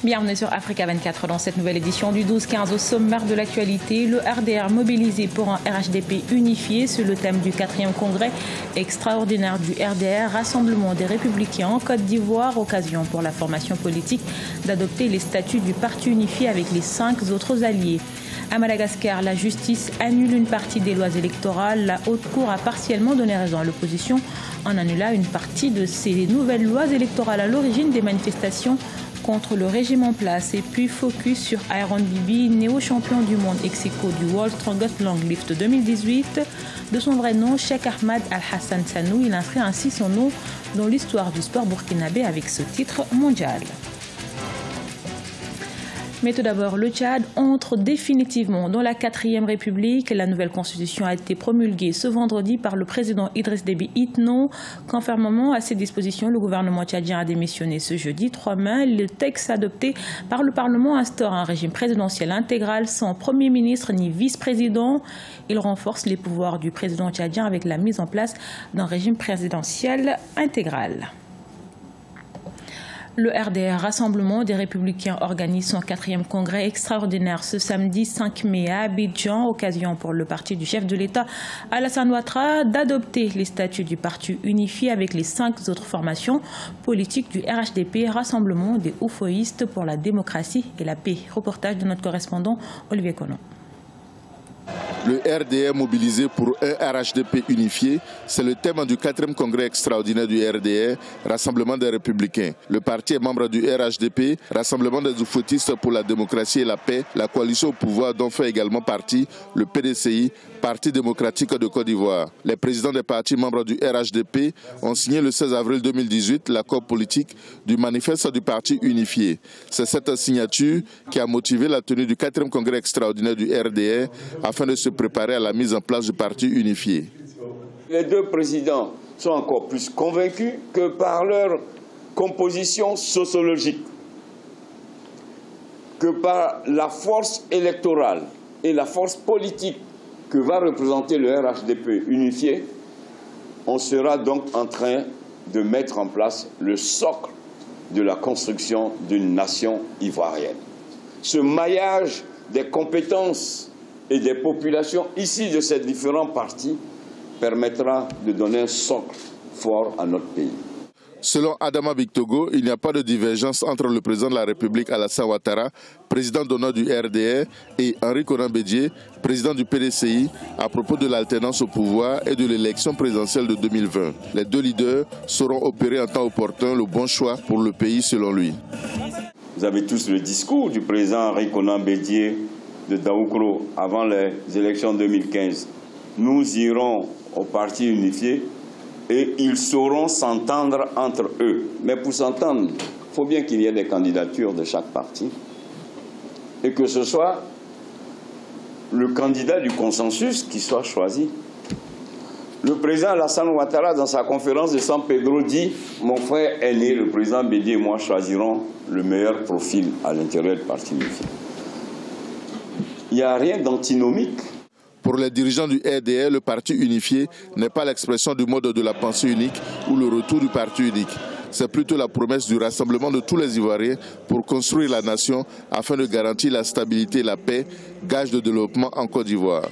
Bienvenue sur Africa 24 dans cette nouvelle édition du 12-15 au sommaire de l'actualité. Le RDR mobilisé pour un RHDP unifié sur le thème du 4e congrès extraordinaire du RDR, Rassemblement des Républicains en Côte d'Ivoire, occasion pour la formation politique d'adopter les statuts du parti unifié avec les 5 autres alliés. À Madagascar, la justice annule une partie des lois électorales. La Haute Cour a partiellement donné raison à l'opposition en annulant une partie de ces nouvelles lois électorales à l'origine des manifestations contre le régime en place. Et puis focus sur Iron Bibi, néo-champion du monde ex-aequo du World Strongest Long Lift 2018. De son vrai nom, Cheikh Ahmad Al-Hassan Sanou, il inscrit ainsi son nom dans l'histoire du sport burkinabé avec ce titre mondial. Mais tout d'abord, le Tchad entre définitivement dans la 4e République. La nouvelle constitution a été promulguée ce vendredi par le président Idriss Déby Itno. Conformément à ces dispositions, le gouvernement tchadien a démissionné ce jeudi 3 mai. Le texte adopté par le Parlement instaure un régime présidentiel intégral sans premier ministre ni vice-président. Il renforce les pouvoirs du président tchadien avec la mise en place d'un régime présidentiel intégral. Le RDR, Rassemblement des Républicains, organise son 4e congrès extraordinaire ce samedi 5 mai à Abidjan, occasion pour le parti du chef de l'État, Alassane Ouattara, d'adopter les statuts du parti unifié avec les 5 autres formations politiques du RHDP, Rassemblement des Oufoïstes pour la démocratie et la paix. Reportage de notre correspondant Olivier Conon. Le RDR mobilisé pour un RHDP unifié, c'est le thème du 4e congrès extraordinaire du RDR, Rassemblement des Républicains. Le parti est membre du RHDP, Rassemblement des Oufoutistes pour la démocratie et la paix, la coalition au pouvoir dont fait également partie le PDCI, Parti démocratique de Côte d'Ivoire. Les présidents des partis membres du RHDP ont signé le 16 avril 2018 l'accord politique du manifeste du parti unifié. C'est cette signature qui a motivé la tenue du 4e congrès extraordinaire du RDR afin de se préparer à la mise en place du parti unifié. Les deux présidents sont encore plus convaincus que par leur composition sociologique, que par la force électorale et la force politique que va représenter le RHDP unifié. On sera donc en train de mettre en place le socle de la construction d'une nation ivoirienne. Ce maillage des compétences et des populations issues de ces différents partis permettra de donner un socle fort à notre pays. Selon Adama Bictogo, il n'y a pas de divergence entre le président de la République Alassane Ouattara, président d'honneur du RDR, et Henri Konan Bédié, président du PDCI, à propos de l'alternance au pouvoir et de l'élection présidentielle de 2020. Les deux leaders sauront opérer en temps opportun le bon choix pour le pays selon lui. Vous avez tous le discours du président Henri Konan Bédié de Daoukro avant les élections 2015. Nous irons au parti unifié et ils sauront s'entendre entre eux. Mais pour s'entendre, il faut bien qu'il y ait des candidatures de chaque parti et que ce soit le candidat du consensus qui soit choisi. Le président Alassane Ouattara, dans sa conférence de San Pedro, dit « Mon frère aîné, le président Bédié et moi choisirons le meilleur profil à l'intérieur du parti unifié. » Il n'y a rien d'antinomique. Pour les dirigeants du RDR, le parti unifié n'est pas l'expression du mode de la pensée unique ou le retour du parti unique. C'est plutôt la promesse du rassemblement de tous les Ivoiriens pour construire la nation afin de garantir la stabilité et la paix, gage de développement en Côte d'Ivoire.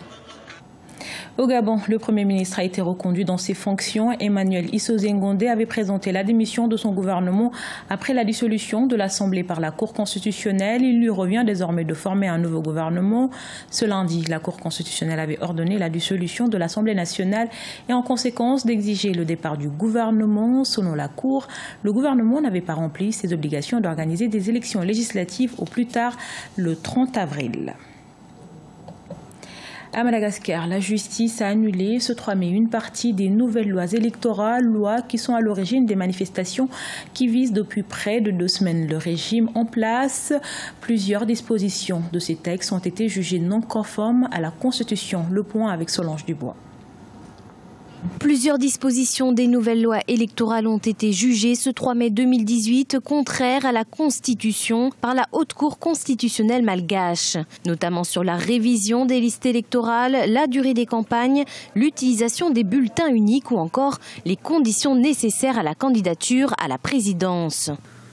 Au Gabon, le Premier ministre a été reconduit dans ses fonctions. Emmanuel Issozé Ngondé avait présenté la démission de son gouvernement après la dissolution de l'Assemblée par la Cour constitutionnelle. Il lui revient désormais de former un nouveau gouvernement. Ce lundi, la Cour constitutionnelle avait ordonné la dissolution de l'Assemblée nationale et en conséquence d'exiger le départ du gouvernement. Selon la Cour, le gouvernement n'avait pas rempli ses obligations d'organiser des élections législatives au plus tard le 30 avril. À Madagascar, la justice a annulé ce 3 mai une partie des nouvelles lois électorales, lois qui sont à l'origine des manifestations qui visent depuis près de 2 semaines le régime en place. Plusieurs dispositions de ces textes ont été jugées non conformes à la Constitution. Le point avec Solange Dubois. Plusieurs dispositions des nouvelles lois électorales ont été jugées ce 3 mai 2018 contraires à la Constitution par la Haute Cour constitutionnelle malgache, notamment sur la révision des listes électorales, la durée des campagnes, l'utilisation des bulletins uniques ou encore les conditions nécessaires à la candidature à la présidence.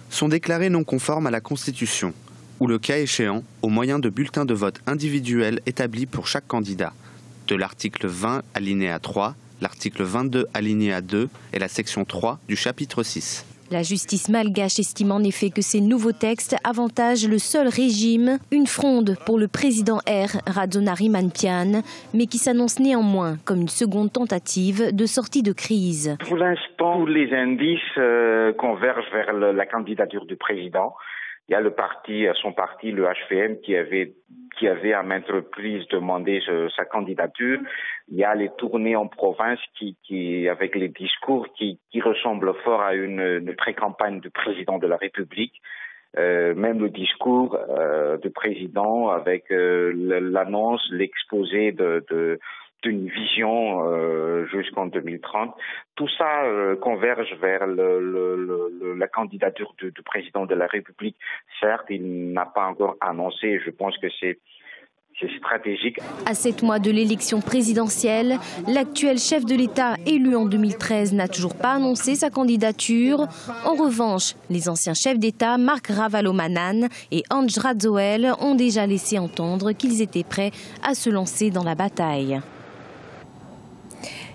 sont déclarés non conformes à la Constitution, ou le cas échéant, au moyen de bulletins de vote individuels établis pour chaque candidat, de l'article 20 alinéa 3, l'article 22 alinéa 2 et la section 3 du chapitre 6. La justice malgache estime en effet que ces nouveaux textes avantagent le seul régime, une fronde pour le président R. Radzonarimanpian, mais qui s'annonce néanmoins comme une seconde tentative de sortie de crise. Pour l'instant, tous les indices convergent vers la candidature du président. Il y a son parti, le HVM, qui avait à maintes reprises demandé sa candidature. Il y a les tournées en province avec les discours qui ressemblent fort à une pré-campagne du président de la République. Même le discours du président avec l'annonce, l'exposé d'une vision jusqu'en 2030. Tout ça converge vers la candidature du président de la République. Certes, il n'a pas encore annoncé, je pense que c'est stratégique. À 7 mois de l'élection présidentielle, l'actuel chef de l'État élu en 2013 n'a toujours pas annoncé sa candidature. En revanche, les anciens chefs d'État, Marc Ravalomanan et Anj Radzoel, ont déjà laissé entendre qu'ils étaient prêts à se lancer dans la bataille.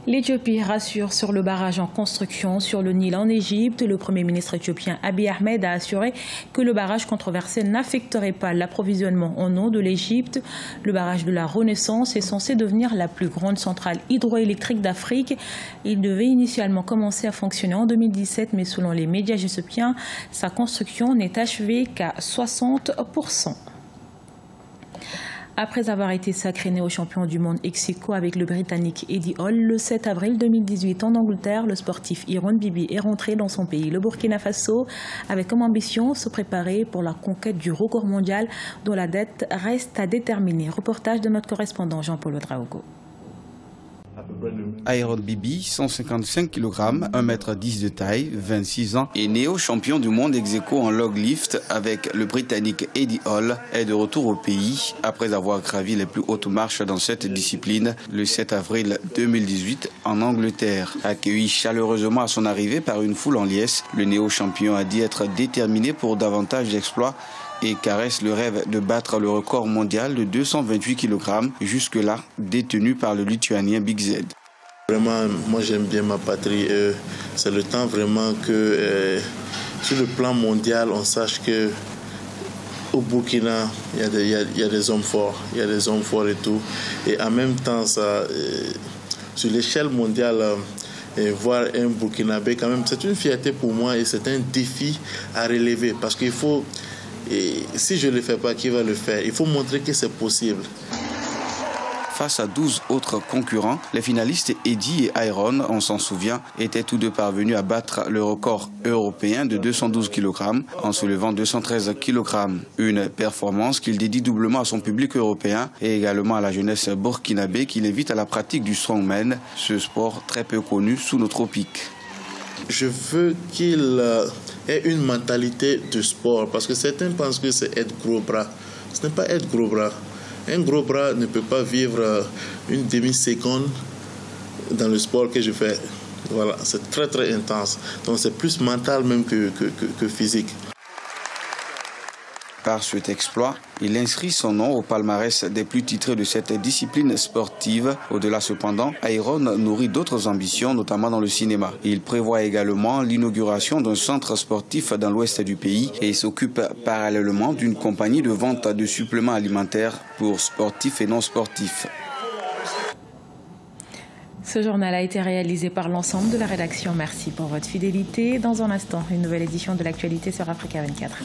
L'Éthiopie rassure sur le barrage en construction sur le Nil en Égypte. Le Premier ministre éthiopien Abiy Ahmed a assuré que le barrage controversé n'affecterait pas l'approvisionnement en eau de l'Égypte. Le barrage de la Renaissance est censé devenir la plus grande centrale hydroélectrique d'Afrique. Il devait initialement commencer à fonctionner en 2017, mais selon les médias éthiopiens, sa construction n'est achevée qu'à 60%. Après avoir été sacré néo-champion du monde ex aequo avec le Britannique Eddie Hall, le 7 avril 2018 en Angleterre, le sportif Iron Bibi est rentré dans son pays, le Burkina Faso, avec comme ambition se préparer pour la conquête du record mondial dont la date reste à déterminer. Reportage de notre correspondant Jean-Paul Ouedraogo. Iron Bibi, 155 kg, 1,10 m de taille, 26 ans, et néo-champion du monde ex aequo en log lift avec le Britannique Eddie Hall, est de retour au pays après avoir gravi les plus hautes marches dans cette discipline le 7 avril 2018 en Angleterre. Accueilli chaleureusement à son arrivée par une foule en liesse, le néo-champion a dit être déterminé pour davantage d'exploits et caresse le rêve de battre le record mondial de 228 kg, jusque-là détenu par le Lituanien Big Z. Vraiment, moi j'aime bien ma patrie. C'est le temps vraiment que sur le plan mondial, on sache que au Burkina, il y a des hommes forts. Il y a des hommes forts et tout. Et en même temps, ça, sur l'échelle mondiale, voir un Burkinabé, quand même, c'est une fierté pour moi et c'est un défi à relever parce qu'il faut... Et si je ne le fais pas, qui va le faire? Il faut montrer que c'est possible. Face à 12 autres concurrents, les finalistes Eddie et Iron, on s'en souvient, étaient tous deux parvenus à battre le record européen de 212 kg en soulevant 213 kg. Une performance qu'il dédie doublement à son public européen et également à la jeunesse burkinabé qui l'invite à la pratique du strongman, ce sport très peu connu sous nos tropiques. Je veux qu'il ait une mentalité de sport parce que certains pensent que c'est être gros bras. Ce n'est pas être gros bras. Un gros bras ne peut pas vivre une demi-seconde dans le sport que je fais. Voilà, c'est très très intense. Donc c'est plus mental même que physique. Par cet exploit, il inscrit son nom au palmarès des plus titrés de cette discipline sportive. Au-delà cependant, Iron nourrit d'autres ambitions, notamment dans le cinéma. Il prévoit également l'inauguration d'un centre sportif dans l'ouest du pays et s'occupe parallèlement d'une compagnie de vente de suppléments alimentaires pour sportifs et non sportifs. Ce journal a été réalisé par l'ensemble de la rédaction. Merci pour votre fidélité. Dans un instant, une nouvelle édition de l'actualité sur Africa 24.